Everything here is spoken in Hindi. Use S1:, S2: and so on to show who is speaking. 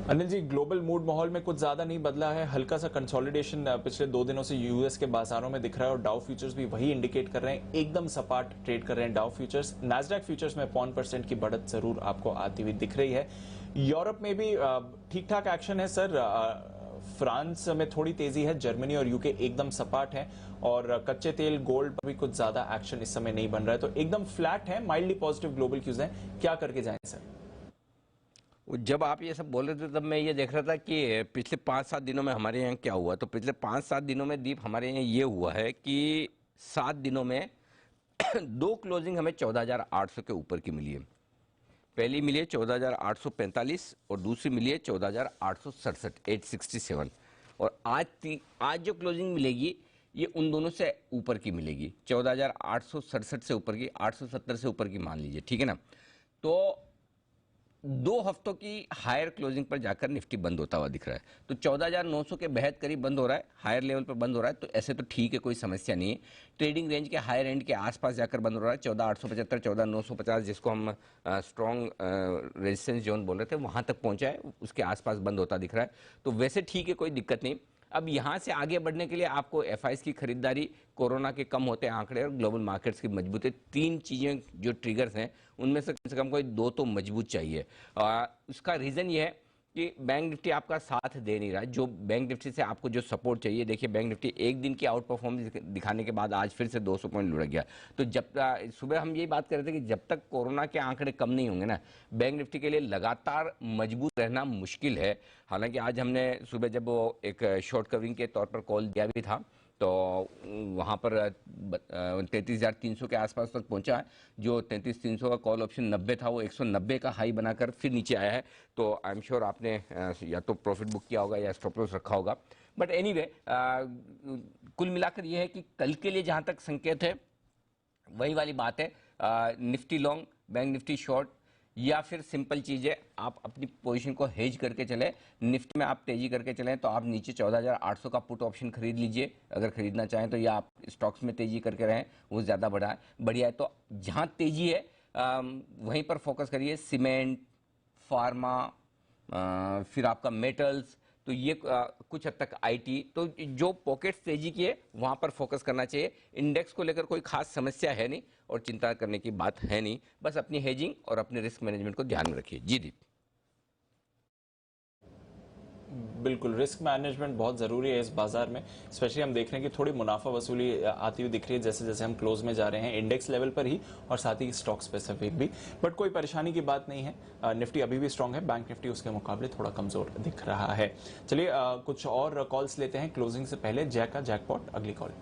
S1: अनिल जी, ग्लोबल मूड माहौल में कुछ ज्यादा नहीं बदला है। हल्का सा कंसोलिडेशन पिछले 2 दिनों से यूएस के बाजारों में दिख रहा है और डाउ फ्यूचर्स भी वही इंडिकेट कर रहे हैं। एकदम सपाट ट्रेड कर रहे हैं डाउ फ्यूचर्स। नैस्डैक फ्यूचर्स में 0.1% की बढ़त जरूर आपको आती हुई दिख रही है। यूरोप में भी ठीक ठाक एक्शन है सर। फ्रांस में थोड़ी तेजी है, जर्मनी और यूके एकदम सपाट है और कच्चे तेल गोल्ड पर भी कुछ ज्यादा एक्शन इस समय नहीं बन रहा है, तो एकदम फ्लैट है। माइल्डली पॉजिटिव ग्लोबल क्यूज है, क्या करके जाएं सर?
S2: जब आप ये सब बोल रहे थे तब मैं ये देख रहा था कि पिछले 5-7 दिनों में हमारे यहाँ क्या हुआ। तो पिछले 5-7 दिनों में दीप हमारे यहाँ ये हुआ है कि 7 दिनों में दो क्लोजिंग हमें 14,800 के ऊपर की मिली है। पहली मिली है 14,845 और दूसरी मिली है 14,867 867। और आज जो क्लोजिंग मिलेगी ये उन दोनों से ऊपर की मिलेगी, 14,867 से ऊपर की, 870 से ऊपर की मान लीजिए, ठीक है ना। तो 2 हफ्तों की हायर क्लोजिंग पर जाकर निफ्टी बंद होता हुआ दिख रहा है। तो 14,900 के बेहद करीब बंद हो रहा है, हायर लेवल पर बंद हो रहा है। तो ऐसे तो ठीक है, कोई समस्या नहीं है। ट्रेडिंग रेंज के हायर एंड के आसपास जाकर बंद हो रहा है, 14,875 14,950, जिसको हम स्ट्रॉन्ग रेजिस्टेंस जोन बोल रहे थे, वहां तक पहुंचा है, उसके आसपास बंद होता दिख रहा है। तो वैसे ठीक है, कोई दिक्कत नहीं। अब यहां से आगे बढ़ने के लिए आपको एफआईएस की खरीदारी, कोरोना के कम होते आंकड़े और ग्लोबल मार्केट्स की मजबूती, 3 चीजें जो ट्रिगर्स हैं उनमें से कम कोई 2 तो मजबूत चाहिए। उसका रीजन ये है कि बैंक निफ्टी आपका साथ दे नहीं रहा है। जो बैंक निफ्टी से आपको जो सपोर्ट चाहिए, देखिए बैंक निफ्टी एक दिन की आउट परफॉर्मेंस दिखाने के बाद आज फिर से 200 पॉइंट लुढ़क गया। तो जब सुबह हम यही बात कर रहे थे कि जब तक कोरोना के आंकड़े कम नहीं होंगे ना, बैंक निफ्टी के लिए लगातार मजबूत रहना मुश्किल है। हालांकि आज हमने सुबह जब वो एक शॉर्ट कवरिंग के तौर पर कॉल दिया भी था, तो वहाँ पर 33,300 के आसपास तक पहुंचा है। जो 33,300 का कॉल ऑप्शन 90 था, वो 190 का हाई बनाकर फिर नीचे आया है। तो आई एम श्योर आपने या तो प्रॉफिट बुक किया होगा या स्टॉप लॉस रखा होगा। बट एनीवे, कुल मिलाकर ये है कि कल के लिए जहाँ तक संकेत है वही वाली बात है, Nifty long, bank Nifty short, या फिर सिंपल चीज है आप अपनी पोजीशन को हेज करके चले। निफ्टी में आप तेजी करके चलें तो आप नीचे 14,800 का पुट ऑप्शन खरीद लीजिए अगर खरीदना चाहें तो, या आप स्टॉक्स में तेजी करके रहें, वो ज्यादा बढ़िया है। तो जहां तेजी है वहीं पर फोकस करिए। सीमेंट, फार्मा, फिर आपका मेटल्स, तो ये कुछ हद तक आईटी, तो जो पॉकेट्स तेजी की है वहां पर फोकस करना चाहिए। इंडेक्स को लेकर कोई खास समस्या है नहीं और चिंता करने की बात है नहीं, बस अपनी हेजिंग और अपने रिस्क मैनेजमेंट को ध्यान में रखिए। जी दीप।
S1: बिल्कुल, रिस्क मैनेजमेंट बहुत जरूरी है इस बाजार में। स्पेशली हम देख रहे हैं कि थोड़ी मुनाफा वसूली आती हुई दिख रही है जैसे जैसे हम क्लोज में जा रहे हैं, इंडेक्स लेवल पर ही और साथ ही स्टॉक स्पेसिफिक भी। बट कोई परेशानी की बात नहीं है, निफ्टी अभी भी स्ट्रांग है, बैंक निफ्टी उसके मुकाबले थोड़ा कमजोर दिख रहा है। चलिए कुछ और कॉल्स लेते हैं क्लोजिंग से पहले। जय का जैकपॉट, अगली कॉल।